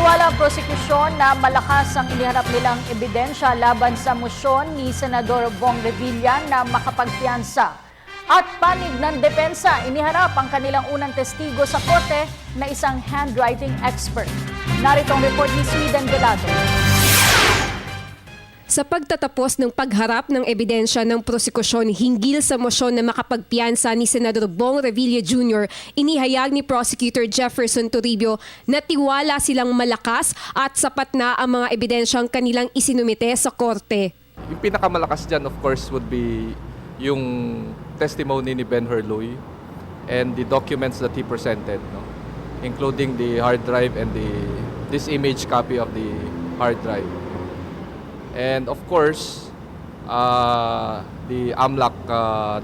Naniniwala ang prosekusyon na malakas ang iniharap nilang ebidensya laban sa mosyon ni Senador Bong Revilla na makapagpiyansa. At panig ng depensa, iniharap ang kanilang unang testigo sa korte na isang handwriting expert. Narito ang report ni Sweden Velado. Sa pagtatapos ng pagharap ng ebidensya ng prosekusyon hinggil sa mosyon na makapagpiyansa ni Senador Bong Revilla Jr., inihayag ni Prosecutor Jefferson Toribio na tiwala silang malakas at sapat na ang mga ebidensyang kanilang isinumite sa korte. Yung pinakamalakas dyan, of course, would be yung testimony ni Ben Herluy and the documents that he presented, no? Including the hard drive and this image copy of the hard drive. And of course, the AMLAC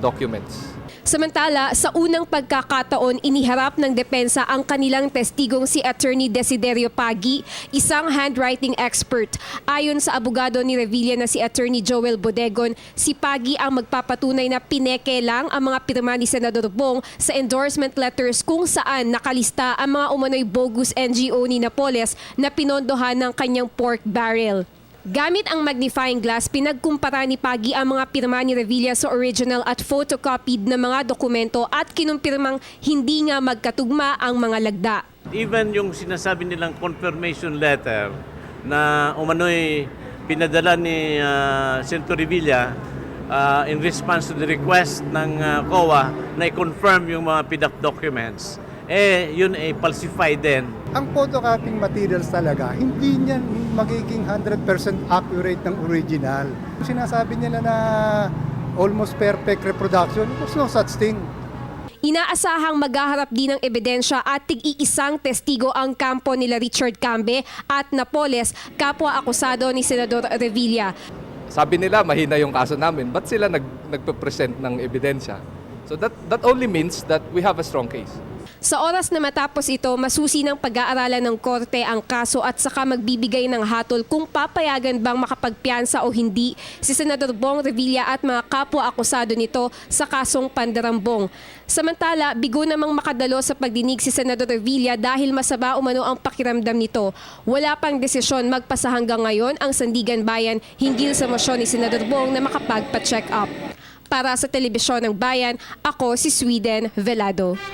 documents. Samantala, sa unang pagkakataon, iniharap ng depensa ang kanilang testigong si Attorney Desiderio Pagi, isang handwriting expert. Ayon sa abogado ni Revilla na si Attorney Joel Bodegon, si Pagi ang magpapatunay na pineke lang ang mga pirma ni Senador Bong sa endorsement letters kung saan nakalista ang mga umano'y bogus NGO ni Napoles na pinondohan ng kanyang pork barrel. Gamit ang magnifying glass, pinagkumpara ni Pagi ang mga pirma ni Revilla sa original at photocopied na mga dokumento at kinumpirmang hindi nga magkatugma ang mga lagda. Even yung sinasabi nilang confirmation letter na umano'y pinadala ni Senator Revilla in response to the request ng COA na i-confirm yung mga PDAP documents, yun ay falsified din. Ang photocopying materials talaga, hindi niyan magiging 100% accurate ng original. Sinasabi nila na almost perfect reproduction, there's no such thing. Inaasahang maghaharap din ng ebidensya at tig-iisang testigo ang kampo nila Richard Cambe at Napoles, kapwa akusado ni Senador Revilla. Sabi nila, mahina yung kaso namin. Ba't sila nagpe-present ng ebidensya? So that only means that we have a strong case. Sa oras na matapos ito, masusi ng pag-aaralan ng korte ang kaso at saka magbibigay ng hatol kung papayagan bang makapagpiyansa o hindi si Senador Bong Revilla at mga kapwa-akusado nito sa kasong pandarambong. Samantala, bigo namang makadalo sa pagdinig si Senador Revilla dahil masama umano ang pakiramdam nito. Wala pang desisyon magpasa hanggang ngayon ang Sandigan Bayan hinggil sa mosyon ni Senador Bong na makapagpa-check up. Para sa Telebisyon ng Bayan, ako si Sweden Velado.